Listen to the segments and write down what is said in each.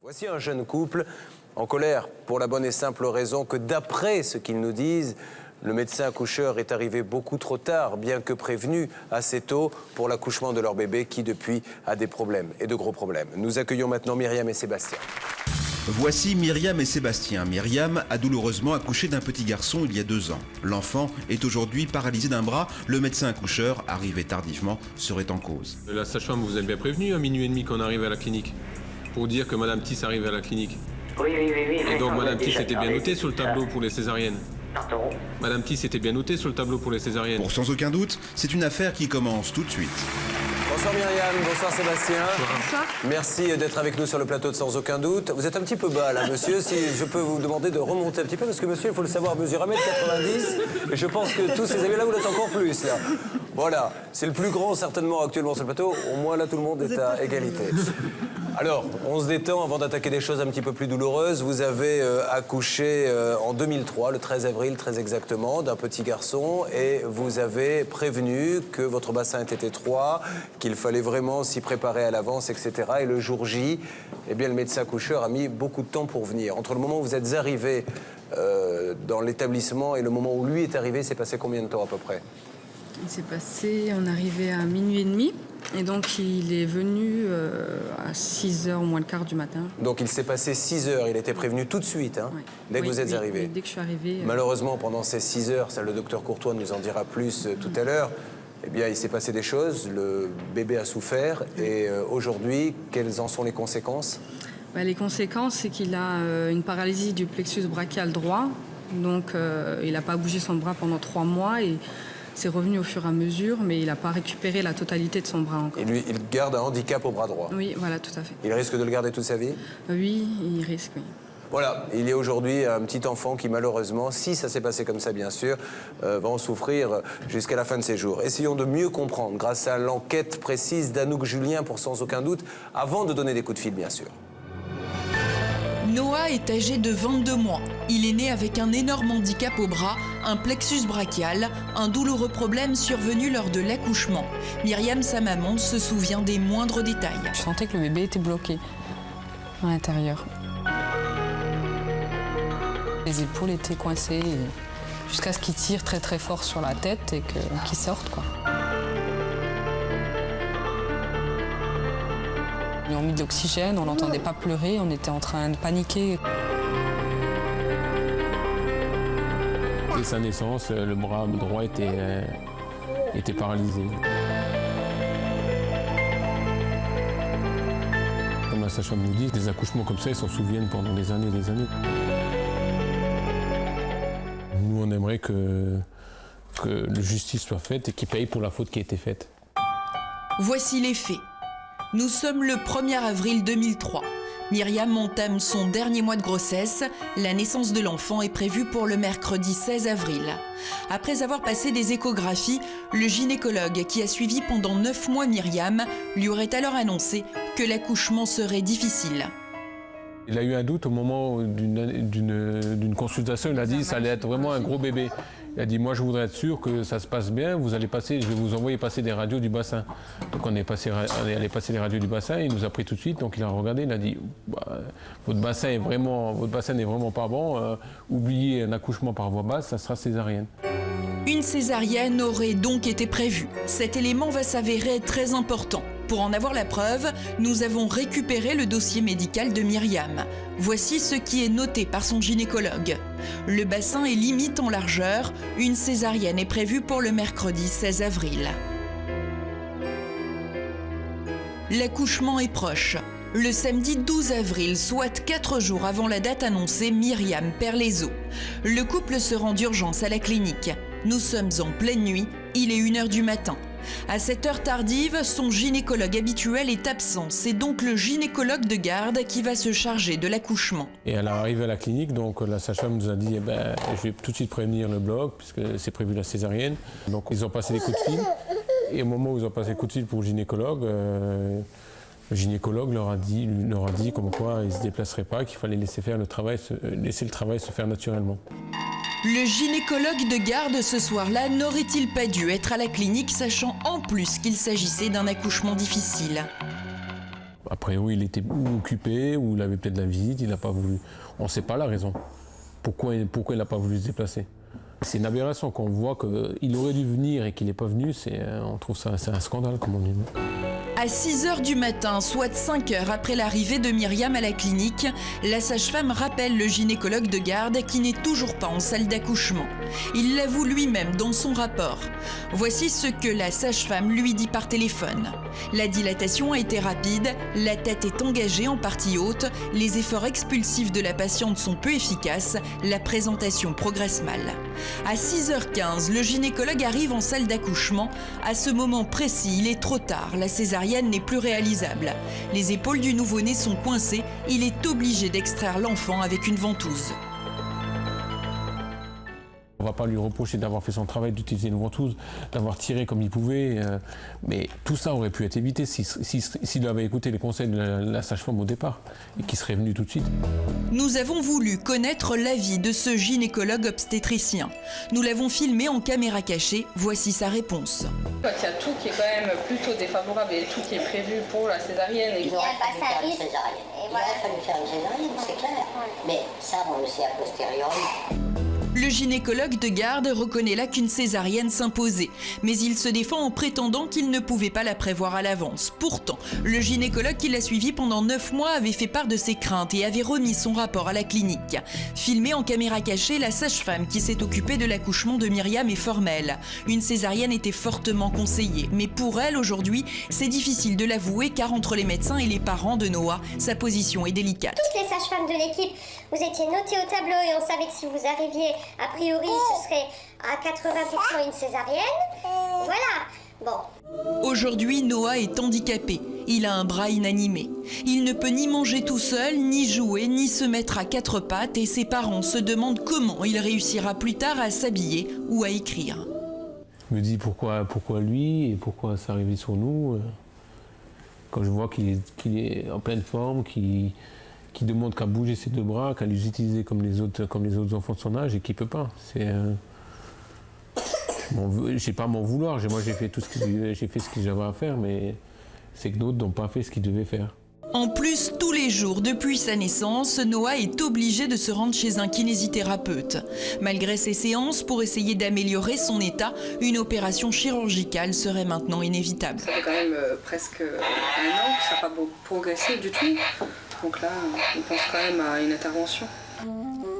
Voici un jeune couple en colère pour la bonne et simple raison que d'après ce qu'ils nous disent, le médecin accoucheur est arrivé beaucoup trop tard, bien que prévenu assez tôt pour l'accouchement de leur bébé qui depuis a des problèmes et de gros problèmes. Nous accueillons maintenant Myriam et Sébastien. Voici Myriam et Sébastien. Myriam a douloureusement accouché d'un petit garçon il y a 2 ans. L'enfant est aujourd'hui paralysé d'un bras. Le médecin accoucheur, arrivé tardivement, serait en cause. La sage-femme vous a bien prévenu à minuit et demi qu'on arrivait à la clinique pour dire que Madame Tiss arrivait à la clinique. Oui. Et donc Madame Tiss était bien notée sur le tableau pour les césariennes. Pardon. Madame Tiss était bien notée sur le tableau pour les césariennes. Pour sans aucun doute, c'est une affaire qui commence tout de suite. Bonsoir Myriam, bonsoir Sébastien. Bonsoir. Merci d'être avec nous sur le plateau de Sans aucun doute. Vous êtes un petit peu bas là, monsieur. Si je peux vous demander de remonter un petit peu, parce que monsieur, il faut le savoir, mesure 1m90. Et je pense que tous ces amis là, vous l'êtes encore plus là. Voilà, c'est le plus grand certainement actuellement sur le plateau. Au moins là, tout le monde est à égalité. Alors, on se détend avant d'attaquer des choses un petit peu plus douloureuses. Vous avez accouché en 2003, le 13 avril très exactement, d'un petit garçon et vous avez prévenu que votre bassin était étroit, qu'il fallait vraiment s'y préparer à l'avance, etc. Et le jour J, eh bien, le médecin accoucheur a mis beaucoup de temps pour venir. Entre le moment où vous êtes arrivé dans l'établissement et le moment où lui est arrivé, c'est passé combien de temps à peu près? Il s'est passé, on arrivait à minuit et demi. Et donc, il est venu à 6h moins le quart du matin. Donc, il s'est passé 6 heures. Il était prévenu tout de suite, hein, Oui. dès que vous êtes arrivé. Oui, dès que je suis arrivée. Malheureusement, pendant ces 6 heures, ça, le docteur Courtois nous en dira plus tout à l'heure, eh bien, il s'est passé des choses. Le bébé a souffert. Et aujourd'hui, quelles en sont les conséquences? Les conséquences, c'est qu'il a une paralysie du plexus brachial droit. Donc, il n'a pas bougé son bras pendant 3 mois. Et c'est revenu au fur et à mesure, mais il n'a pas récupéré la totalité de son bras encore. Et lui, il garde un handicap au bras droit. Oui, voilà, tout à fait. Il risque de le garder toute sa vie? Oui, il risque, oui. Voilà, il y a aujourd'hui un petit enfant qui malheureusement, si ça s'est passé comme ça bien sûr, va en souffrir jusqu'à la fin de ses jours. Essayons de mieux comprendre grâce à l'enquête précise d'Anouk Julien pour Sans aucun doute, avant de donner des coups de fil bien sûr. Noah est âgé de 22 mois. Il est né avec un énorme handicap au bras, un plexus brachial, un douloureux problème survenu lors de l'accouchement. Myriam, sa maman, se souvient des moindres détails. Je sentais que le bébé était bloqué à l'intérieur. Les épaules étaient coincées jusqu'à ce qu'il tire très très fort sur la tête et qu'il sorte, quoi. Ils lui ont mis de l'oxygène, on l'entendait pas pleurer, on était en train de paniquer. Dès sa naissance, le bras droit était paralysé. Comme la sage-femme nous dit, des accouchements comme ça, ils s'en souviennent pendant des années et des années. Nous, on aimerait que la justice soit faite et qu'il paye pour la faute qui a été faite. Voici les faits. Nous sommes le 1er avril 2003. Myriam entame son dernier mois de grossesse. La naissance de l'enfant est prévue pour le mercredi 16 avril. Après avoir passé des échographies, le gynécologue qui a suivi pendant 9 mois Myriam lui aurait alors annoncé que l'accouchement serait difficile. Il a eu un doute au moment d'une consultation. Il a dit que ça allait être vraiment un gros bébé. Il a dit, moi je voudrais être sûr que ça se passe bien, je vais vous envoyer passer des radios du bassin. Donc on est allé passer les radios du bassin, il nous a pris tout de suite, donc il a regardé, il a dit, votre bassin n'est vraiment pas bon, oubliez un accouchement par voie basse, ça sera césarienne. Une césarienne aurait donc été prévue. Cet élément va s'avérer très important. Pour en avoir la preuve, nous avons récupéré le dossier médical de Myriam. Voici ce qui est noté par son gynécologue. Le bassin est limite en largeur. Une césarienne est prévue pour le mercredi 16 avril. L'accouchement est proche. Le samedi 12 avril, soit 4 jours avant la date annoncée, Myriam perd les os. Le couple se rend d'urgence à la clinique. Nous sommes en pleine nuit, il est 1h du matin. À cette heure tardive, son gynécologue habituel est absent. C'est donc le gynécologue de garde qui va se charger de l'accouchement. Et elle est arrivée à la clinique, donc la sage-femme nous a dit, je vais tout de suite prévenir le bloc, puisque c'est prévu la césarienne. Donc ils ont passé des coups de fil. Et au moment où ils ont passé des coups de fil pour le gynécologue leur a dit comme quoi ils ne se déplaceraient pas, qu'il fallait laisser le travail se faire naturellement. Le gynécologue de garde ce soir-là n'aurait-il pas dû être à la clinique, sachant en plus qu'il s'agissait d'un accouchement difficile? A priori, il était ou occupé, ou il avait peut-être la visite, il n'a pas voulu. On ne sait pas la raison. Pourquoi il n'a pas voulu se déplacer. C'est une aberration qu'on voit qu'il aurait dû venir et qu'il n'est pas venu. On trouve ça, c'est un scandale, comme on dit. À 6h du matin, soit 5 heures après l'arrivée de Myriam à la clinique, la sage-femme rappelle le gynécologue de garde qui n'est toujours pas en salle d'accouchement. Il l'avoue lui-même dans son rapport. Voici ce que la sage-femme lui dit par téléphone. La dilatation a été rapide, la tête est engagée en partie haute, les efforts expulsifs de la patiente sont peu efficaces, la présentation progresse mal. À 6h15, le gynécologue arrive en salle d'accouchement. À ce moment précis, il est trop tard, la césarienne n'est plus réalisable. Les épaules du nouveau-né sont coincées, il est obligé d'extraire l'enfant avec une ventouse. On ne va pas lui reprocher d'avoir fait son travail, d'utiliser une ventouse, d'avoir tiré comme il pouvait, mais tout ça aurait pu être évité s'il avait écouté les conseils de la sage-femme au départ et qu'il serait venu tout de suite. Nous avons voulu connaître l'avis de ce gynécologue obstétricien. Nous l'avons filmé en caméra cachée, voici sa réponse. Quand il y a tout qui est quand même plutôt défavorable et tout qui est prévu pour la césarienne. Il aurait fallu faire une césarienne. Il aurait fallu faire une césarienne, c'est clair. Mais ça, on le sait a posteriori. Le gynécologue de garde reconnaît là qu'une césarienne s'imposait, mais il se défend en prétendant qu'il ne pouvait pas la prévoir à l'avance. Pourtant, le gynécologue qui l'a suivi pendant 9 mois avait fait part de ses craintes et avait remis son rapport à la clinique. Filmée en caméra cachée, la sage-femme qui s'est occupée de l'accouchement de Myriam est formelle. Une césarienne était fortement conseillée, mais pour elle, aujourd'hui, c'est difficile de l'avouer car entre les médecins et les parents de Noah, sa position est délicate. Toutes les sages-femmes de l'équipe, vous étiez notées au tableau et on savait que si vous arriviez, a priori, ce serait à 80% une césarienne. Voilà. Bon. Aujourd'hui, Noah est handicapé. Il a un bras inanimé. Il ne peut ni manger tout seul, ni jouer, ni se mettre à 4 pattes et ses parents se demandent comment il réussira plus tard à s'habiller ou à écrire. Je me dis pourquoi lui et pourquoi ça arrivait sur nous. Quand je vois qu'il est en pleine forme, qu'il demande qu'à bouger ses 2 bras, qu'à les utiliser comme les autres enfants de son âge et qu'il ne peut pas. J'ai pas à m'en vouloir. Moi, j'ai fait ce que j'avais à faire, mais c'est que d'autres n'ont pas fait ce qu'ils devaient faire. En plus, tous les jours depuis sa naissance, Noah est obligé de se rendre chez un kinésithérapeute. Malgré ces séances, pour essayer d'améliorer son état, une opération chirurgicale serait maintenant inévitable. Ça fait quand même presque 1 an que ça n'a pas progressé du tout. Donc là, on pense quand même à une intervention.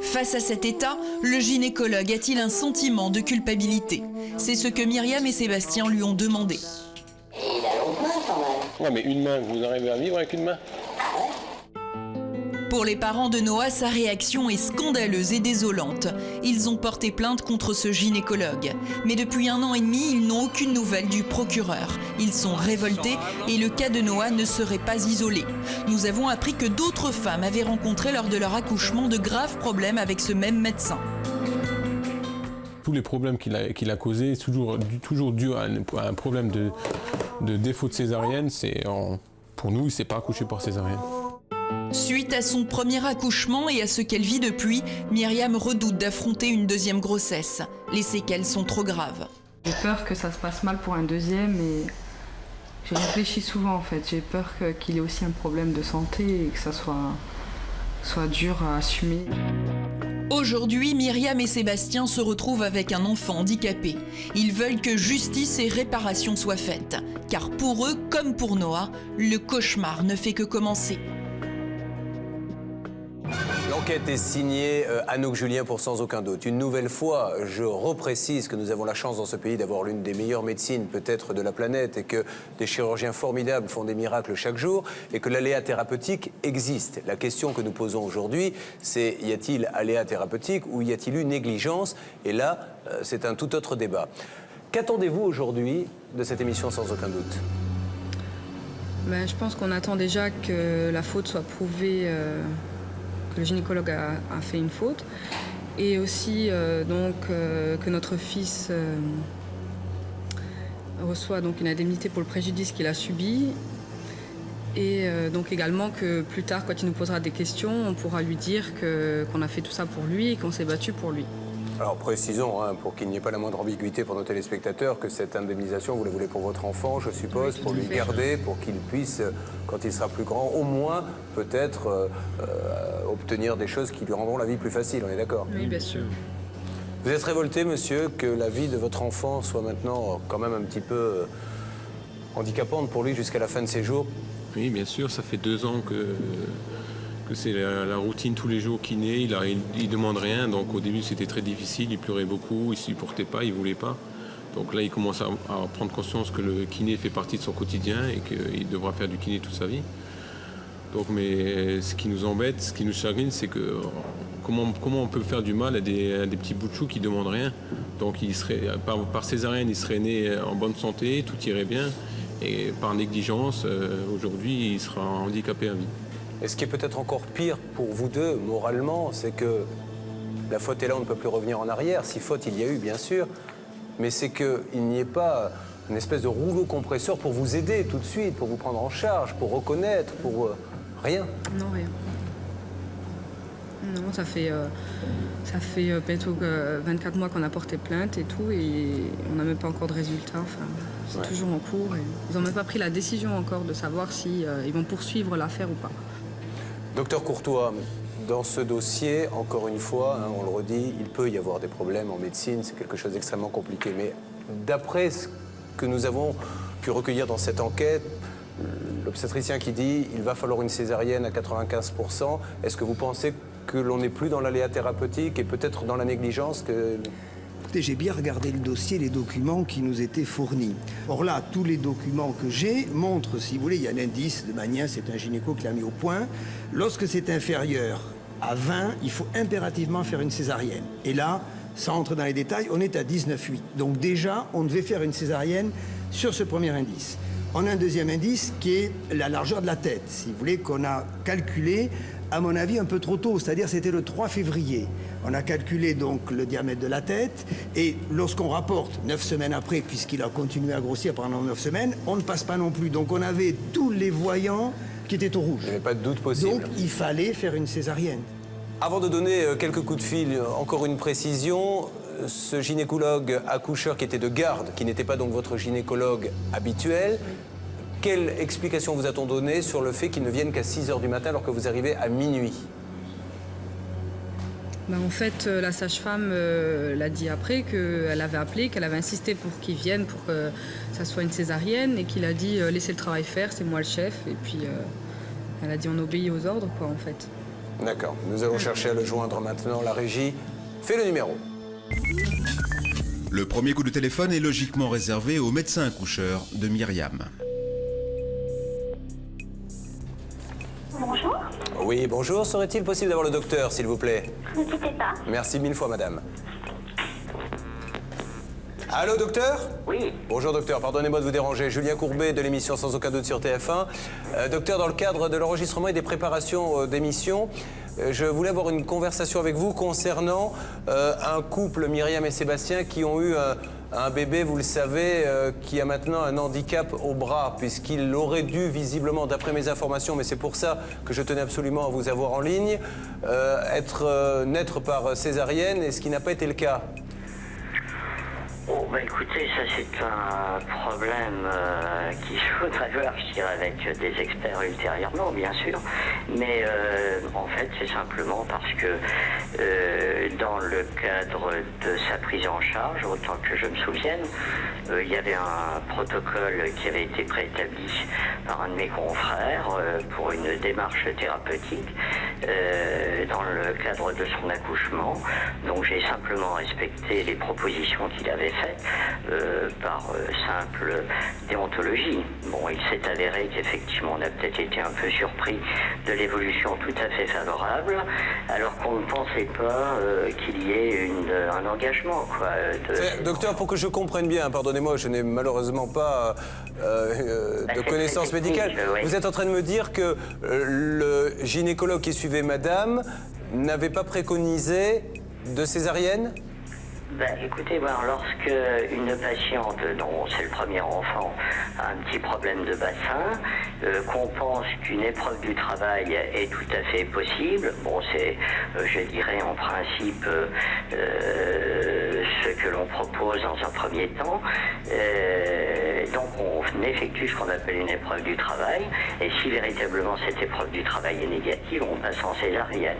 Face à cet état, le gynécologue a-t-il un sentiment de culpabilité? C'est ce que Myriam et Sébastien lui ont demandé. Et il a l'autre main quand même. Ouais, mais une main, vous arrivez à vivre avec une main? Pour les parents de Noah, sa réaction est scandaleuse et désolante. Ils ont porté plainte contre ce gynécologue. Mais depuis 1 an et demi, ils n'ont aucune nouvelle du procureur. Ils sont révoltés et le cas de Noah ne serait pas isolé. Nous avons appris que d'autres femmes avaient rencontré lors de leur accouchement de graves problèmes avec ce même médecin. Tous les problèmes qu'il a causés, toujours dû à un problème de défaut de césarienne. Pour nous, il ne s'est pas accouché par césarienne. Suite à son premier accouchement et à ce qu'elle vit depuis, Myriam redoute d'affronter une 2e grossesse. Les séquelles sont trop graves. J'ai peur que ça se passe mal pour un 2e et j'ai réfléchi souvent en fait. J'ai peur qu'il y ait aussi un problème de santé et que ça soit dur à assumer. Aujourd'hui, Myriam et Sébastien se retrouvent avec un enfant handicapé. Ils veulent que justice et réparation soient faites. Car pour eux, comme pour Noah, le cauchemar ne fait que commencer. L'enquête est signée Anouk Julien pour Sans Aucun Doute. Une nouvelle fois, je reprécise que nous avons la chance dans ce pays d'avoir l'une des meilleures médecines peut-être de la planète et que des chirurgiens formidables font des miracles chaque jour et que l'aléa thérapeutique existe. La question que nous posons aujourd'hui, c'est y a-t-il aléa thérapeutique ou y a-t-il eu négligence? Et là, c'est un tout autre débat. Qu'attendez-vous aujourd'hui de cette émission Sans Aucun Doute? Je pense qu'on attend déjà que la faute soit prouvée, que le gynécologue a fait une faute, et aussi que notre fils reçoit donc une indemnité pour le préjudice qu'il a subi, et donc également que plus tard, quand il nous posera des questions, on pourra lui dire qu'on a fait tout ça pour lui et qu'on s'est battu pour lui. Alors précisons, hein, pour qu'il n'y ait pas la moindre ambiguïté pour nos téléspectateurs, que cette indemnisation, vous la voulez pour votre enfant, je suppose, Oui, pour tout à lui fait. garder, pour qu'il puisse, quand il sera plus grand, au moins peut-être obtenir des choses qui lui rendront la vie plus facile, on est d'accord? Oui, bien sûr. Vous êtes révolté, monsieur, que la vie de votre enfant soit maintenant quand même un petit peu handicapante pour lui jusqu'à la fin de ses jours? Oui, bien sûr, ça fait 2 ans que c'est la routine tous les jours kiné, il demande rien, donc au début c'était très difficile, il pleurait beaucoup, il supportait pas, il voulait pas. Donc là il commence à prendre conscience que le kiné fait partie de son quotidien et qu'il devra faire du kiné toute sa vie. Donc, mais ce qui nous embête, ce qui nous chagrine, c'est que comment on peut faire du mal à des petits bouts de chou qui demandent rien. Donc il serait, par césarienne, il serait né en bonne santé, tout irait bien, et par négligence, aujourd'hui il sera handicapé à vie. Et ce qui est peut-être encore pire pour vous deux, moralement, c'est que la faute est là, on ne peut plus revenir en arrière. Si faute il y a eu, bien sûr, mais c'est qu'il n'y ait pas une espèce de rouleau compresseur pour vous aider tout de suite, pour vous prendre en charge, pour reconnaître, pour rien. Non, rien. Non, ça fait bientôt 24 mois qu'on a porté plainte et tout, et on n'a même pas encore de résultat. Enfin, c'est toujours en cours. Et ils n'ont même pas pris la décision encore de savoir si ils vont poursuivre l'affaire ou pas. Docteur Courtois, dans ce dossier, encore une fois, hein, on le redit, il peut y avoir des problèmes en médecine, c'est quelque chose d'extrêmement compliqué. Mais d'après ce que nous avons pu recueillir dans cette enquête, l'obstétricien qui dit il va falloir une césarienne à 95%, est-ce que vous pensez que l'on n'est plus dans l'aléa thérapeutique et peut-être dans la négligence que... Écoutez, j'ai bien regardé le dossier, les documents qui nous étaient fournis. Or là, tous les documents que j'ai montrent, si vous voulez, il y a un indice de Magnien, c'est un gynéco qui l'a mis au point. Lorsque c'est inférieur à 20, il faut impérativement faire une césarienne. Et là, sans entrer dans les détails, on est à 19,8. Donc déjà, on devait faire une césarienne sur ce premier indice. On a un deuxième indice qui est la largeur de la tête, si vous voulez, qu'on a calculé, à mon avis, un peu trop tôt, c'est-à-dire c'était le 3 février. On a calculé donc le diamètre de la tête, et lorsqu'on rapporte 9 semaines après, puisqu'il a continué à grossir pendant 9 semaines, on ne passe pas non plus. Donc on avait tous les voyants qui étaient au rouge. Il n'y avait pas de doute possible. Donc il fallait faire une césarienne. Avant de donner quelques coups de fil, encore une précision, ce gynécologue accoucheur qui était de garde, qui n'était pas donc votre gynécologue habituel, quelle explication vous a-t-on donné sur le fait qu'il ne vienne qu'à 6h du matin alors que vous arrivez à minuit? Ben, en fait, la sage-femme l'a dit après qu'elle avait appelé, qu'elle avait insisté pour qu'il vienne, pour que ça soit une césarienne, et qu'il a dit laissez le travail faire, c'est moi le chef. Et puis elle a dit on obéit aux ordres, quoi, en fait. D'accord. Nous allons chercher à le joindre maintenant. La régie fait le numéro. Le premier coup de téléphone est logiquement réservé au médecin accoucheur de Myriam. Bonjour, Oui, bonjour. Serait-il possible d'avoir le docteur, s'il vous plaît? ne quittez pas. Merci 1000 fois, madame. Allô, docteur? Oui, Bonjour, docteur. Pardonnez-moi de vous déranger. Julien Courbet de l'émission Sans aucun doute sur TF1. Docteur, dans le cadre de l'enregistrement et des préparations d'émissions, je voulais avoir une conversation avec vous concernant un couple, Myriam et Sébastien, qui ont eu un bébé, vous le savez, qui a maintenant un handicap au bras, puisqu'il aurait dû, visiblement, d'après mes informations, mais c'est pour ça que je tenais absolument à vous avoir en ligne, naître par césarienne, et ce qui n'a pas été le cas. oh, bah écoutez, ça c'est un problème qu'il faudra voir, je dirais, avec des experts ultérieurement, bien sûr. Mais en fait, c'est simplement parce que dans le cadre de sa prise en charge, autant que je me souvienne, il y avait un protocole qui avait été préétabli par un de mes confrères pour une démarche thérapeutique dans le cadre de son accouchement. Donc j'ai simplement respecté les propositions qu'il avait faites par simple déontologie. Bon, il s'est avéré qu'effectivement on a peut-être été un peu surpris de l'évolution tout à fait favorable, alors qu'on ne pensait pas qu'il y ait un engagement, quoi. Docteur, pour que je comprenne bien, pardonnez-moi, je n'ai malheureusement pas de connaissances médicales. oui. Vous êtes en train de me dire que le gynécologue qui suivait madame n'avait pas préconisé de césarienne? Écoutez, lorsque une patiente dont c'est le premier enfant a un petit problème de bassin, qu'on pense qu'une épreuve du travail est tout à fait possible, c'est, je dirais en principe, ce que l'on propose dans un premier temps. Donc on effectue ce qu'on appelle une épreuve du travail, et si véritablement cette épreuve du travail est négative, on passe en césarienne.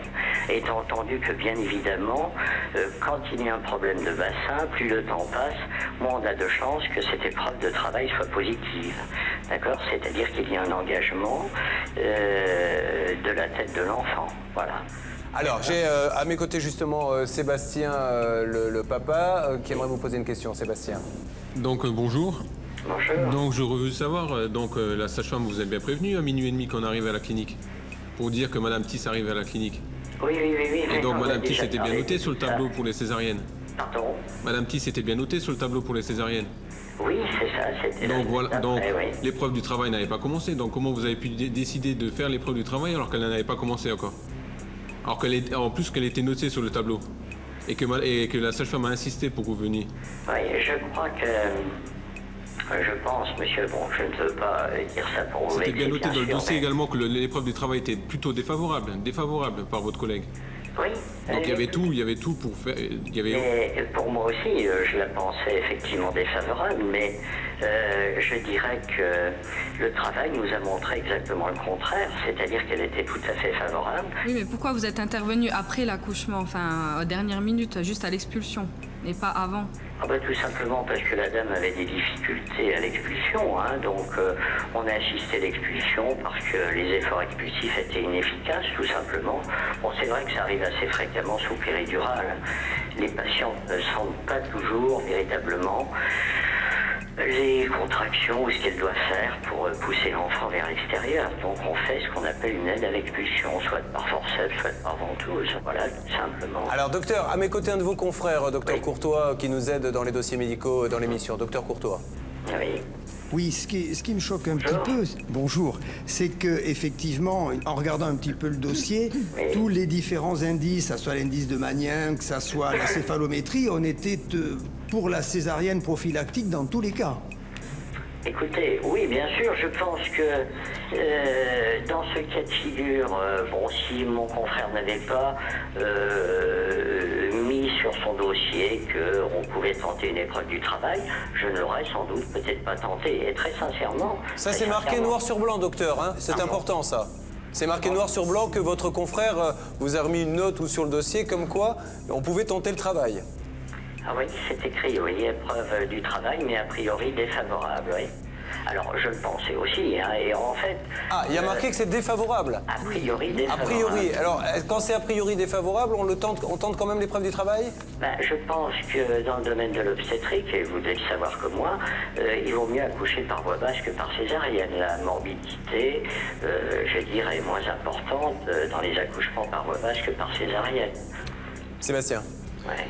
Étant entendu que bien évidemment, quand il y a un problème de bassin, plus le temps passe, moins on a de chances que cette épreuve de travail soit positive. D'accord ? C'est-à-dire qu'il y a un engagement de la tête de l'enfant. Voilà. Alors, j'ai à mes côtés justement Sébastien, le papa, qui aimerait vous poser une question. Sébastien. Donc bonjour. Bonjour. Donc je veux savoir, la sage-femme vous a bien prévenu à minuit et demi qu'on arrive à la clinique, pour dire que Madame Tiss arrive à la clinique. Oui. Et donc Madame Tiss était bien notée sur le tableau pour les césariennes. Pardon ? Madame Tiss était bien notée sur le tableau pour les césariennes. Oui, c'est ça. C'était Donc voilà, donc oui. l'épreuve du travail n'avait pas commencé. Donc comment vous avez pu décider de faire l'épreuve du travail alors qu'elle n'avait pas commencé encore? Alors en plus qu'elle était notée sur le tableau et que la sage-femme a insisté pour que vous veniez. Oui, je crois que... Je pense, monsieur, je ne veux pas dire ça pour vous. C'était bien noté dans le dossier mais... également que l'épreuve du travail était plutôt défavorable par votre collègue. Oui. Donc il y avait tout pour faire... Et pour moi aussi, je la pensais effectivement défavorable, mais je dirais que le travail nous a montré exactement le contraire, c'est-à-dire qu'elle était tout à fait favorable. Oui, mais pourquoi vous êtes intervenu après l'accouchement, aux dernières minutes, juste à l'expulsion, et pas avant? Tout simplement parce que la dame avait des difficultés à l'expulsion, donc on a assisté à l'expulsion parce que les efforts expulsifs étaient inefficaces, tout simplement. C'est vrai que ça arrive assez fréquemment sous péridurale. Les patientes ne sentent pas toujours véritablement les contractions ou ce qu'elles doivent faire pour pousser l'enfant vers l'extérieur. Donc on fait ce qu'on appelle une aide à l'expulsion, soit par forceps, soit par ventouse, voilà, tout simplement. Alors docteur, à mes côtés un de vos confrères, docteur Courtois, qui nous aide dans les dossiers médicaux dans l'émission. Docteur Courtois. Oui. Oui, ce qui me choque un petit peu, bonjour, c'est que effectivement, en regardant un petit peu le dossier, tous les différents indices, que ce soit l'indice de Magnin, que ce soit la céphalométrie, on était pour la césarienne prophylactique dans tous les cas. Écoutez, oui, bien sûr, je pense que dans ce cas de figure, si mon confrère n'avait pas mis sur son dossier qu'on pouvait tenter une épreuve du travail, je ne l'aurais sans doute peut-être pas tenté. Et très sincèrement... Ça, c'est marqué noir sur blanc, docteur, c'est important, ça. C'est marqué noir sur blanc que votre confrère vous a remis une note ou sur le dossier comme quoi on pouvait tenter le travail. Ah oui, c'est écrit, oui, épreuve du travail, mais a priori défavorable, oui. Alors, je le pensais aussi, et en fait... Ah, il y a marqué que c'est défavorable. A priori défavorable. A priori. Alors, quand c'est a priori défavorable, on tente quand même l'épreuve du travail? Je pense que dans le domaine de l'obstétrique, et vous devez le savoir comme moi, il vaut mieux accoucher par voie basse que par césarienne. La morbidité, je dirais, est moins importante dans les accouchements par voie basse que par césarienne. Sébastien. Ouais.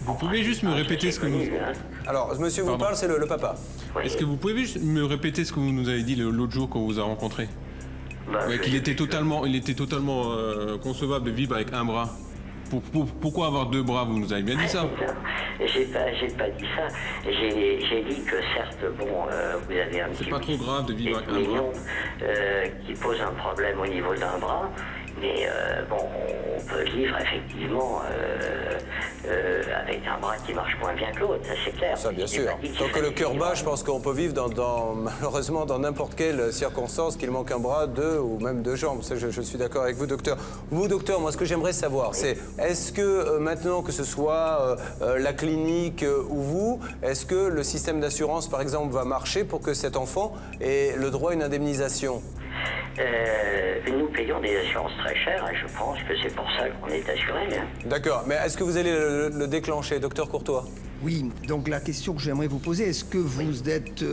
Vous pouvez juste me répéter ce que vous... Alors, monsieur vous parle, c'est le papa. Oui. Est-ce que vous pouvez juste me répéter ce que vous nous avez dit l'autre jour quand on vous a rencontré? Qu'il était totalement, concevable de vivre avec un bras. Pourquoi avoir deux bras? Vous nous avez bien dit ça. J'ai pas dit ça. J'ai dit que certes, vous avez un petit... C'est pas trop grave de vivre avec un bras. Qui pose un problème au niveau d'un bras. Mais on peut vivre effectivement avec un bras qui marche moins bien que l'autre, ça c'est clair. Ça, bien sûr. Tant que le cœur bat, je pense qu'on peut vivre malheureusement dans n'importe quelle circonstance, qu'il manque un bras, deux ou même deux jambes. Ça, je suis d'accord avec vous, docteur. Vous, docteur, moi, ce que j'aimerais savoir, c'est est-ce que maintenant, que ce soit la clinique ou vous, est-ce que le système d'assurance, par exemple, va marcher pour que cet enfant ait le droit à une indemnisation? Nous payons des assurances très chères et je pense que c'est pour ça qu'on est assuré. D'accord, mais est-ce que vous allez le déclencher, docteur Courtois? Oui, donc la question que j'aimerais vous poser, est-ce que vous êtes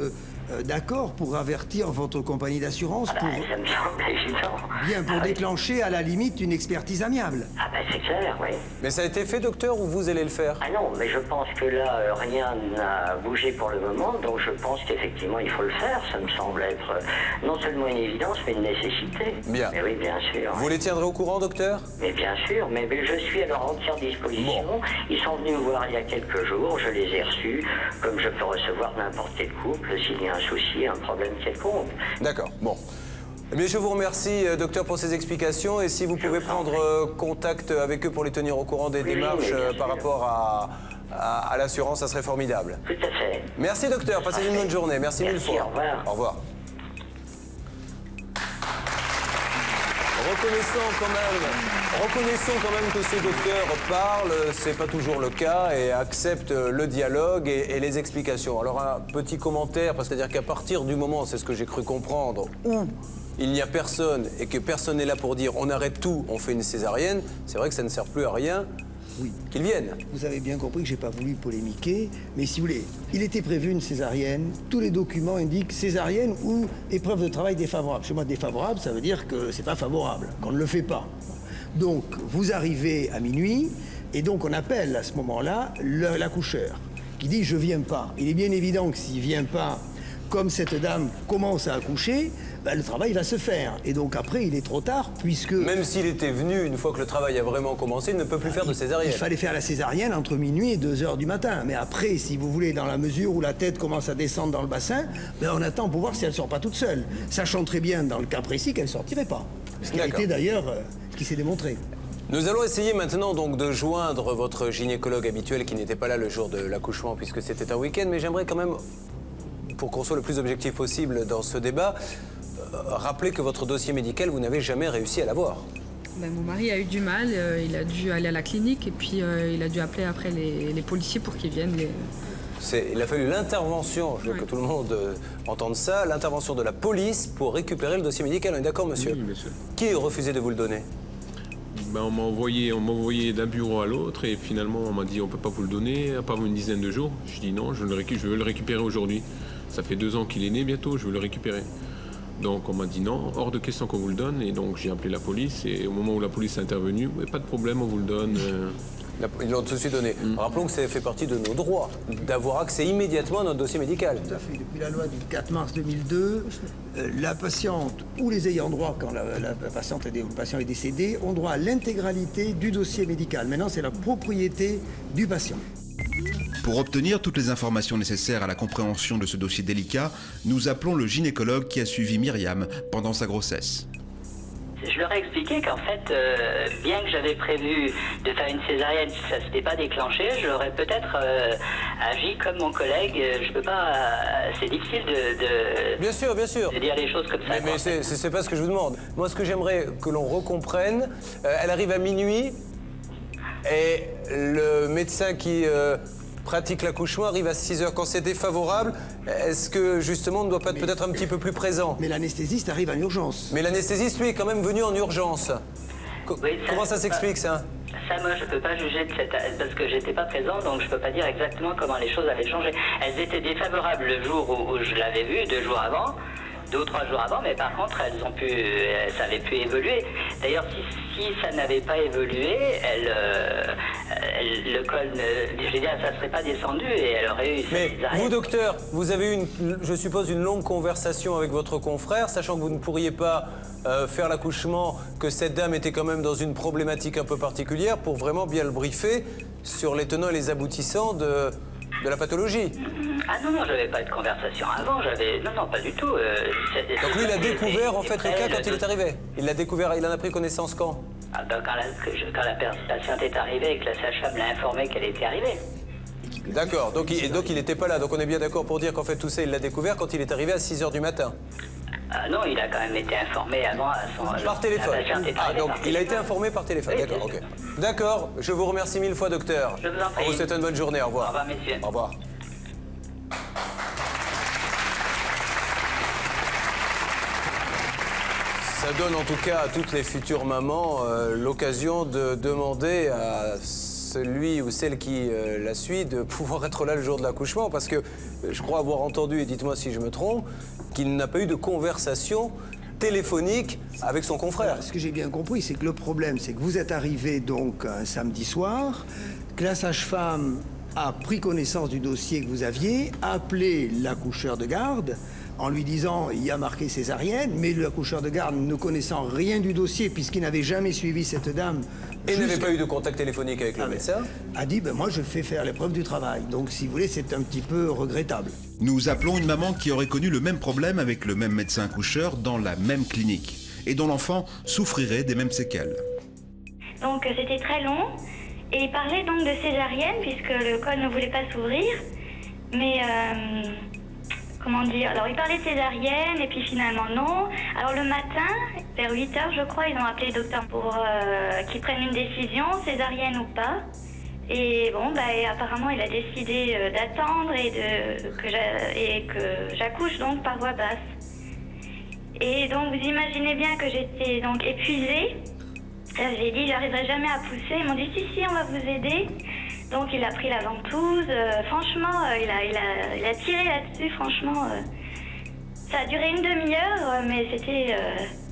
d'accord pour avertir votre compagnie d'assurance Ah pour... bah, ça me semble évident. Bien, pour Ah oui. déclencher à la limite une expertise amiable. Ah bah c'est clair, oui. Mais ça a été fait, docteur, ou vous allez le faire? Ah non, mais je pense que là, rien n'a bougé pour le moment, donc je pense qu'effectivement, il faut le faire. Ça me semble être non seulement une évidence, mais une nécessité. Bien. Mais oui, bien sûr. Vous les tiendrez au courant, docteur? Mais bien sûr, mais je suis à leur entière disposition. Ils sont venus me voir il y a quelques jours, je les ai reçus, comme je peux recevoir n'importe quel couple s'il y a un souci, un problème quelconque. D'accord, bon. Eh bien, je vous remercie, docteur, pour ces explications. Et si vous pouvez prendre contact avec eux pour les tenir au courant des Oui, démarches mais bien par sûr. rapport à l'assurance, ça serait formidable. Tout à fait. Merci, docteur. Passez une bonne journée. Merci mille Merci, fois. au revoir. Au revoir. Reconnaissons quand même que ce docteur parle, c'est pas toujours le cas, et accepte le dialogue et les explications. Alors un petit commentaire, parce que c'est-à-dire qu'à partir du moment, c'est ce que j'ai cru comprendre, où il n'y a personne et que personne n'est là pour dire on arrête tout, on fait une césarienne, c'est vrai que ça ne sert plus à rien Oui. qu'ils viennent. Vous avez bien compris que j'ai pas voulu polémiquer, mais si vous voulez, il était prévu une césarienne. Tous les documents indiquent césarienne ou épreuve de travail défavorable. Chez moi, défavorable, ça veut dire que c'est pas favorable, qu'on ne le fait pas. Donc, vous arrivez à minuit, et donc on appelle à ce moment-là l'accoucheur, qui dit je viens pas. Il est bien évident que s'il vient pas, comme cette dame commence à accoucher, ben, le travail va se faire. Et donc après, il est trop tard, puisque... Même s'il était venu, une fois que le travail a vraiment commencé, il ne peut plus faire de césarienne. Il fallait faire la césarienne entre minuit et 2 heures du matin. Mais après, si vous voulez, dans la mesure où la tête commence à descendre dans le bassin, ben on attend pour voir si elle ne sort pas toute seule. Sachant très bien, dans le cas précis, qu'elle ne sortirait pas. Ce qui a D'accord. été d'ailleurs ce qui s'est démontré. Nous allons essayer maintenant donc de joindre votre gynécologue habituel qui n'était pas là le jour de l'accouchement puisque c'était un week-end, mais j'aimerais quand même, pour qu'on soit le plus objectif possible dans ce débat, rappeler que votre dossier médical, vous n'avez jamais réussi à l'avoir. Ben, mon mari a eu du mal, il a dû aller à la clinique et puis il a dû appeler après les policiers pour qu'ils viennent. Il a fallu l'intervention, je veux Oui. que tout le monde entende ça, l'intervention de la police pour récupérer le dossier médical. On est d'accord, monsieur? Oui, monsieur. Qui a refusé de vous le donner? Ben, on m'a envoyé d'un bureau à l'autre et finalement on m'a dit on peut pas vous le donner à part une dizaine de jours. Je dis non, je veux le récupérer aujourd'hui. Ça fait 2 ans qu'il est né bientôt, je veux le récupérer. Donc on m'a dit non, hors de question qu'on vous le donne et donc j'ai appelé la police et au moment où la police est intervenue, pas de problème, on vous le donne. Ils l'ont tout de suite donné. Rappelons que ça fait partie de nos droits, d'avoir accès immédiatement à notre dossier médical. Tout à fait. Depuis la loi du 4 mars 2002, la patiente ou les ayants droit, quand la patiente ou le patient est décédé, ont droit à l'intégralité du dossier médical. Maintenant, c'est la propriété du patient. Pour obtenir toutes les informations nécessaires à la compréhension de ce dossier délicat, nous appelons le gynécologue qui a suivi Myriam pendant sa grossesse. Je leur ai expliqué qu'en fait, bien que j'avais prévu de faire une césarienne, si ça ne s'était pas déclenché, j'aurais peut-être agi comme mon collègue. Je peux pas. C'est difficile Bien sûr, bien sûr. de dire les choses comme ça. Mais quoi. c'est pas ce que je vous demande. Moi, ce que j'aimerais que l'on recomprenne, elle arrive à minuit et le médecin qui pratique l'accouchement arrive à 6 heures. Quand c'est défavorable, est-ce que justement on ne doit pas être peut-être un petit peu plus présent? Mais l'anesthésiste arrive en urgence. Mais l'anesthésiste, lui, est quand même venu en urgence. Oui, Comment ça s'explique, ça? Ça, moi, je peux pas juger de cette... parce que j'étais pas présent, donc je peux pas dire exactement comment les choses avaient changé. Elles étaient défavorables le jour où je l'avais vu, 2 jours avant, 2 ou 3 jours avant, mais par contre, ça avait pu évoluer. D'ailleurs, si ça n'avait pas évolué, le col, je veux dire, ça serait pas descendu et elle aurait eu... Mais cette arrêts. vous, docteur, vous avez eu, je suppose, une longue conversation avec votre confrère, sachant que vous ne pourriez pas faire l'accouchement, que cette dame était quand même dans une problématique un peu particulière, pour vraiment bien le briefer sur les tenants et les aboutissants de la pathologie. Ah non, j'avais pas de conversation avant, Non, pas du tout. Donc lui, il a découvert en fait le cas quand il est arrivé. Il l'a découvert, il en a pris connaissance quand? Ah ben, quand la patiente est arrivée et que la sage-femme l'a informé qu'elle était arrivée. D'accord, donc il n'était pas là. Donc on est bien d'accord pour dire qu'en fait tout ça, il l'a découvert quand il est arrivé à 6 heures du matin. Ah non, il a quand même été informé avant à son... Par téléphone. La patiente est Ah, arrivée donc par il a été téléphone. informé par téléphone, Oui, d'accord, bien ok. D'accord, je vous remercie 1000 fois, docteur. Je vous en prie. On vous souhaite une bonne journée, au revoir. Au revoir, messieurs. Au revoir. Ça donne en tout cas à toutes les futures mamans l'occasion de demander à celui ou celle qui la suit de pouvoir être là le jour de l'accouchement, parce que je crois avoir entendu, et dites-moi si je me trompe, qu'il n'a pas eu de conversation téléphonique avec son confrère. Ce que j'ai bien compris, c'est que le problème, c'est que vous êtes arrivé donc un samedi soir, que la sage-femme a pris connaissance du dossier que vous aviez, a appelé l'accoucheur de garde en lui disant il y a marqué césarienne, mais l'accoucheur de garde, ne connaissant rien du dossier puisqu'il n'avait jamais suivi cette dame... Et n'avait pas eu de contact téléphonique avec le médecin, a dit moi je fais faire l'épreuve du travail. Donc si vous voulez, c'est un petit peu regrettable. Nous appelons une maman qui aurait connu le même problème avec le même médecin accoucheur dans la même clinique et dont l'enfant souffrirait des mêmes séquelles. Donc c'était très long et il parlait donc de césarienne puisque le col ne voulait pas s'ouvrir. Mais comment dire, alors il parlait de césarienne et puis finalement non. Alors le matin, vers 8h je crois, ils ont appelé le docteur pour qu'il prenne une décision, césarienne ou pas. Et bon, et apparemment il a décidé d'attendre et que j'accouche donc par voie basse. Et donc vous imaginez bien que j'étais donc épuisée. J'ai dit j'arriverai jamais à pousser. Ils m'ont dit si on va vous aider. Donc il a pris la ventouse. Franchement, il a tiré là-dessus. Franchement, ça a duré une demi-heure, mais c'était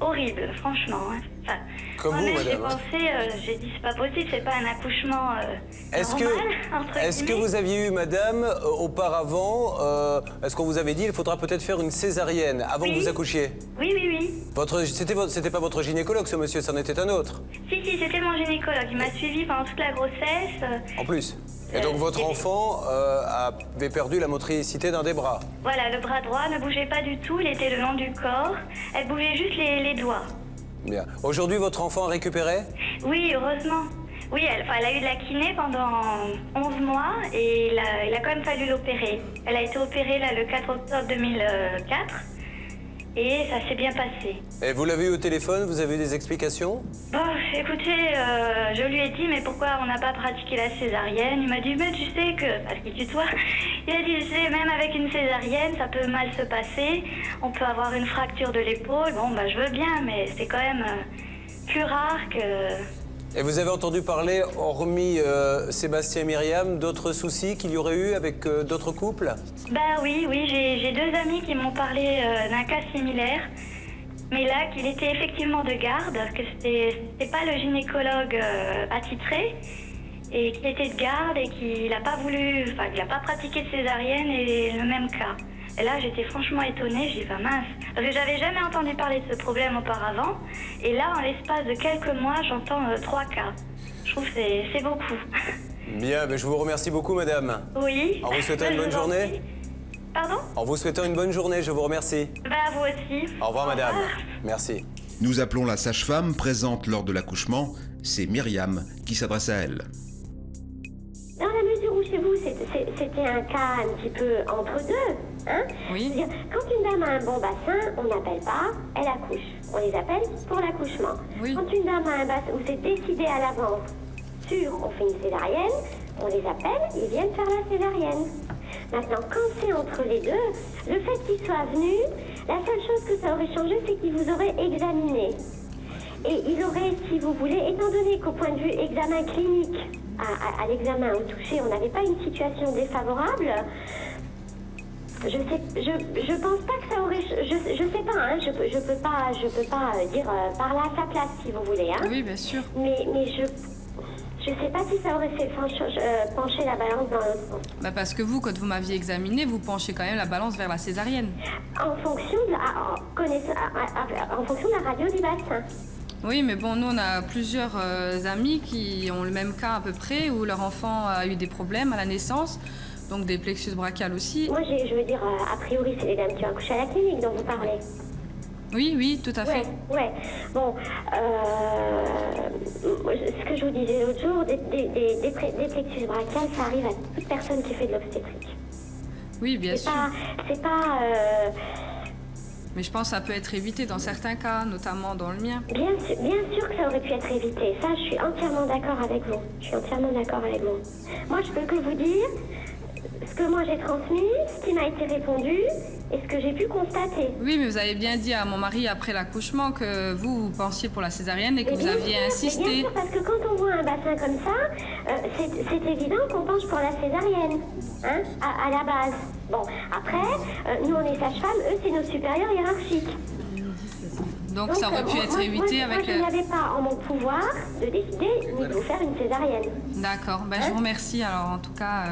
horrible, franchement. Enfin, comme vous, madame. J'ai pensé, j'ai dit c'est pas possible, c'est pas un accouchement Est-ce que vous aviez eu, madame, auparavant, est-ce qu'on vous avait dit il faudra peut-être faire une césarienne avant que vous accouchiez? Oui. C'était pas votre gynécologue, ce monsieur, c'en était un autre? Si, c'était mon gynécologue. Il m'a suivi pendant toute la grossesse. En plus. Et donc votre enfant avait perdu la motricité d'un des bras? Voilà, le bras droit ne bougeait pas du tout, il était le long du corps. Elle bougeait juste les doigts. Bien. Aujourd'hui, votre enfant a récupéré? Oui, heureusement. Oui, elle a eu de la kiné pendant 11 mois et il a quand même fallu l'opérer. Elle a été opérée là, le 4 octobre 2004 et ça s'est bien passé. Et vous l'avez eu au téléphone? Vous avez eu des explications? Écoutez, je lui ai dit mais pourquoi on n'a pas pratiqué la césarienne? Il m'a dit mais tu sais que, parce qu'il tutoie, il a dit tu sais, même avec une césarienne ça peut mal se passer, on peut avoir une fracture de l'épaule, bon je veux bien mais c'est quand même plus rare que... Et vous avez entendu parler, hormis Sébastien et Myriam, d'autres soucis qu'il y aurait eu avec d'autres couples? Oui, j'ai deux amis qui m'ont parlé d'un cas similaire. Mais là, qu'il était effectivement de garde, que c'était pas le gynécologue attitré, et qu'il était de garde et qu'il n'a pas qu'il n'a pas pratiqué de césarienne et le même cas. Et là, j'étais franchement étonnée, j'ai dit mince, parce que j'avais jamais entendu parler de ce problème auparavant, et là, en l'espace de quelques mois, j'entends 3 cas. Je trouve que c'est beaucoup. Bien, je vous remercie beaucoup, madame. Oui. En vous souhaitant une bonne journée. Pardon? En vous souhaitant une bonne journée, je vous remercie. Vous aussi. Au revoir, madame. Merci. Nous appelons la sage-femme présente lors de l'accouchement. C'est Myriam qui s'adresse à elle. Dans la mesure où chez vous, c'était un cas un petit peu entre deux, hein? Oui. C'est-à-dire, quand une dame a un bon bassin, on n'appelle pas, elle accouche. On les appelle pour l'accouchement. Oui. Quand une dame a un bassin où c'est décidé à l'avance, on fait une césarienne, on les appelle, ils viennent faire la césarienne. Maintenant, quand c'est entre les deux, le fait qu'ils soient venus, la seule chose que ça aurait changé, c'est qu'ils vous auraient examiné. Et ils auraient, si vous voulez, étant donné qu'au point de vue examen clinique, à l'examen au toucher, on n'avait pas une situation défavorable, je pense pas que ça aurait... Je sais pas, hein, je peux pas dire par là à sa place, si vous voulez. Hein. Oui, bien sûr. Mais je sais pas si ça aurait fait pencher la balance dans l'autre sens. Parce que vous, quand vous m'aviez examiné, vous penchez quand même la balance vers la césarienne. En fonction de la radio du bassin. Oui, mais bon, nous, on a plusieurs amis qui ont le même cas à peu près, où leur enfant a eu des problèmes à la naissance, donc des plexus brachiales aussi. Moi, je veux dire, a priori, c'est les dames qui ont accouché à la clinique dont vous parlez. Oui, tout à fait. Ouais. Bon, ce que je vous disais l'autre jour, des plexus brachiales, ça arrive à toute personne qui fait de l'obstétrique. Oui, bien sûr. C'est pas... Mais je pense que ça peut être évité dans certains cas, notamment dans le mien. Bien sûr que ça aurait pu être évité. Ça, je suis entièrement d'accord avec vous. Moi, je peux que vous dire ce que moi j'ai transmis, ce qui m'a été répondu et ce que j'ai pu constater. Oui, mais vous avez bien dit à mon mari après l'accouchement que vous pensiez pour la césarienne et que vous aviez insisté. Bien sûr, parce que quand on voit un bassin comme ça, c'est évident qu'on penche pour la césarienne, hein, à la base. Bon, après, nous on est sages-femmes, eux c'est nos supérieurs hiérarchiques. Donc ça aurait pu être évité avec... Moi, je n'avais pas en mon pouvoir de décider ni de vous faire une césarienne. D'accord, je vous remercie alors en tout cas.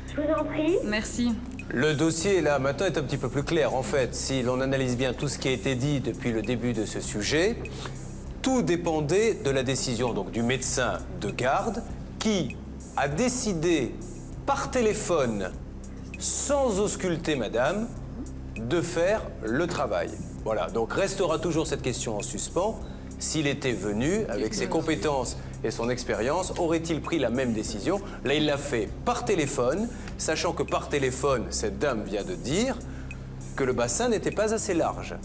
Je vous en prie. Merci. Le dossier, là, maintenant, est un petit peu plus clair. En fait, si l'on analyse bien tout ce qui a été dit depuis le début de ce sujet, tout dépendait de la décision donc, du médecin de garde qui a décidé par téléphone, sans ausculter madame, de faire le travail. Voilà, donc restera toujours cette question en suspens. S'il était venu, avec ses compétences et son expérience, aurait-il pris la même décision? Là, il l'a fait par téléphone, sachant que par téléphone, cette dame vient de dire que le bassin n'était pas assez large.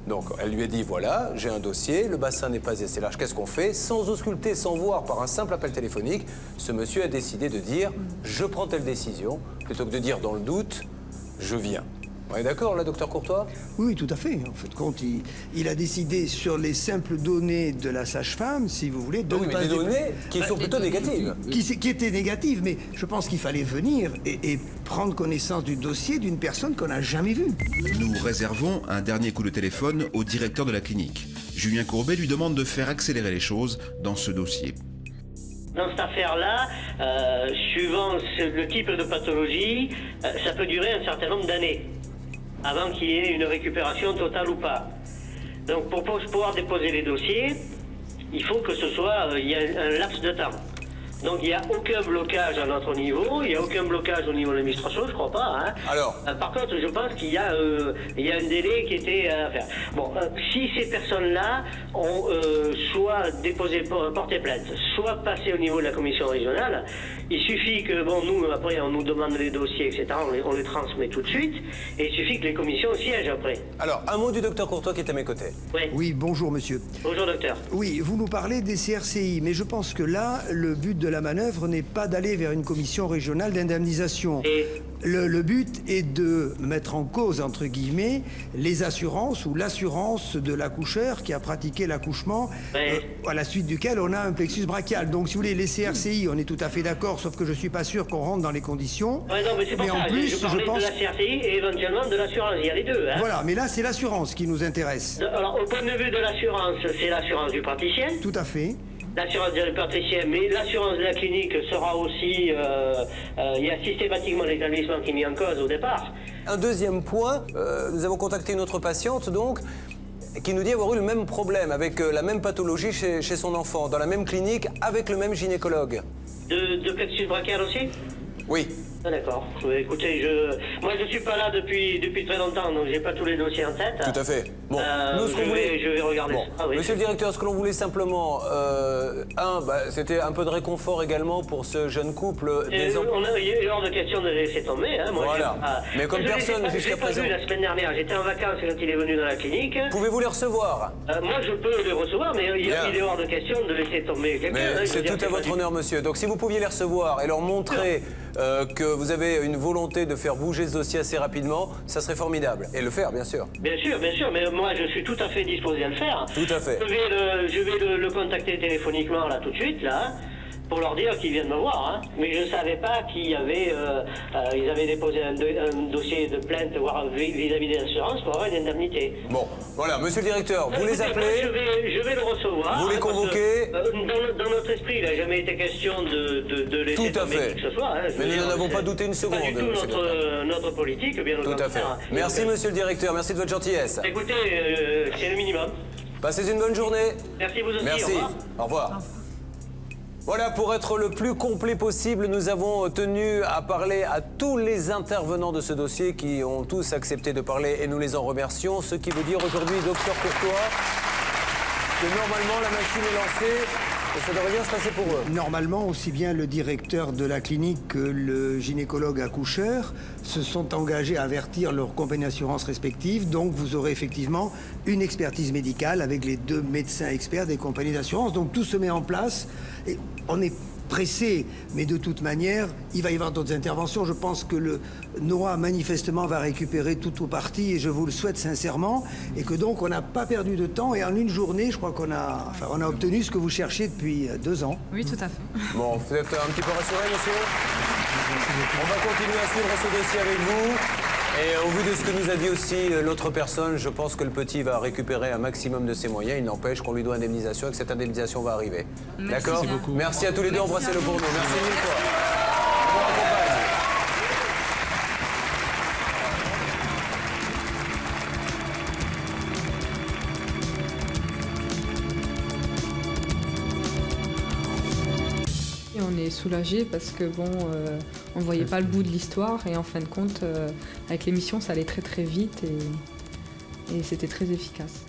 Donc, elle lui a dit, voilà, j'ai un dossier, le bassin n'est pas assez large, qu'est-ce qu'on fait? Sans ausculter, sans voir, par un simple appel téléphonique, ce monsieur a décidé de dire, je prends telle décision, plutôt que de dire dans le doute, je viens. On est d'accord, là, docteur Courtois? Oui, tout à fait. En fait, compte, il a décidé sur les simples données de la sage-femme, si vous voulez... Oui, mais des données qui sont plutôt négatives. Qui étaient négatives, mais je pense qu'il fallait venir et prendre connaissance du dossier d'une personne qu'on n'a jamais vue. Nous réservons un dernier coup de téléphone au directeur de la clinique. Julien Courbet lui demande de faire accélérer les choses dans ce dossier. Dans cette affaire-là, suivant le type de pathologie, ça peut durer un certain nombre d'années avant qu'il y ait une récupération totale ou pas. Donc pour pouvoir déposer les dossiers, il faut que ce soit, il y a un laps de temps. Donc il n'y a aucun blocage à notre niveau, il n'y a aucun blocage au niveau de l'administration, je crois pas. Hein. Alors par contre, je pense qu'il y a un délai qui était à faire. Bon, si ces personnes-là ont soit porté plainte, soit passé au niveau de la commission régionale, il suffit que, bon, nous, après, on nous demande les dossiers, etc., on les transmet tout de suite, et il suffit que les commissions siègent après. Alors, un mot du docteur Courtois qui est à mes côtés. Oui. Oui, bonjour monsieur. Bonjour docteur. Oui, vous nous parlez des CRCI, mais je pense que là, le but de la manœuvre n'est pas d'aller vers une commission régionale d'indemnisation. Le but est de mettre en cause, entre guillemets, les assurances ou l'assurance de l'accoucheur qui a pratiqué l'accouchement, à la suite duquel on a un plexus brachial. Donc, si vous voulez, les CRCI, on est tout à fait d'accord, sauf que je suis pas sûr qu'on rentre dans les conditions. Ouais, non, mais c'est pas ça. En plus, je parlais de la CRCI et éventuellement de l'assurance. Il y a les deux. Hein. Voilà, mais là, c'est l'assurance qui nous intéresse. Alors, au point de vue de l'assurance, c'est l'assurance du praticien. Tout à fait. L'assurance du praticien, mais l'assurance de la clinique sera aussi... il y a systématiquement l'établissement qui est mis en cause au départ. Un deuxième point, nous avons contacté une autre patiente, donc, qui nous dit avoir eu le même problème, avec la même pathologie chez son enfant, dans la même clinique, avec le même gynécologue. De plexus brachial aussi? Oui. Ah, d'accord. Écoutez, moi je suis pas là depuis très longtemps, donc j'ai pas tous les dossiers en tête. Tout à fait. Bon, nous, je vais regarder ça. Ah, oui. Monsieur le directeur, ce que l'on voulait simplement, c'était un peu de réconfort également pour ce jeune couple. Il est hors de question de laisser tomber. Hein. Moi, voilà. Mais comme personne jusqu'à présent. Je l'ai pas vu la semaine dernière. J'étais en vacances quand il est venu dans la clinique. Pouvez-vous les recevoir? Moi, je peux les recevoir, mais il est hors de question de laisser tomber quelqu'un. Mais c'est tout à votre honneur, monsieur. Donc, si vous pouviez les recevoir et leur montrer que vous avez une volonté de faire bouger ce dossier assez rapidement, ça serait formidable. Et le faire, bien sûr. Bien sûr, mais moi, je suis tout à fait disposé à le faire. Tout à fait. Je vais le contacter téléphoniquement, là, tout de suite, là, pour leur dire qu'ils viennent me voir. Hein. Mais je ne savais pas qu'ils avaient déposé un dossier de plainte, voire vis-à-vis des assurances, pour avoir une indemnité. Bon, voilà, monsieur le directeur, vous les appelez. Je vais le recevoir. Vous les convoquez. Dans notre esprit, il n'a jamais été question de laisser tomber qui que ce soit. Hein. Mais nous n'en avons pas douté une seconde. Pas du tout notre politique, bien au contraire. Tout à fait. Merci, monsieur le directeur, merci de votre gentillesse. Écoutez, c'est le minimum. Passez une bonne journée. Merci, vous aussi. Merci. Au revoir. Voilà, pour être le plus complet possible, nous avons tenu à parler à tous les intervenants de ce dossier qui ont tous accepté de parler et nous les en remercions. Ce qui veut dire aujourd'hui, docteur Courtois, que normalement la machine est lancée et ça devrait bien se passer pour eux. Normalement, aussi bien le directeur de la clinique que le gynécologue accoucheur se sont engagés à avertir leurs compagnies d'assurance respectives. Donc, vous aurez effectivement une expertise médicale avec les deux médecins experts des compagnies d'assurance. Donc, tout se met en place. Et on n'est pressé, mais de toute manière, il va y avoir d'autres interventions. Je pense que le Noah, manifestement, va récupérer tout ou partie, et je vous le souhaite sincèrement, et que donc on n'a pas perdu de temps, et en une journée, je crois qu'on a obtenu ce que vous cherchiez depuis 2 ans. Oui, tout à fait. Bon, vous êtes un petit peu rassuré, monsieur? On va continuer à suivre ce dossier avec vous. Et au vu de ce que nous a dit aussi l'autre personne, je pense que le petit va récupérer un maximum de ses moyens. Il n'empêche qu'on lui doit indemnisation et que cette indemnisation va arriver. D'accord? Merci à tous les deux, embrassez-le pour nous. Merci mille fois. On vous accompagne. Et on est soulagé parce que on ne voyait pas le bout de l'histoire et en fin de compte, avec l'émission, ça allait très très vite et c'était très efficace.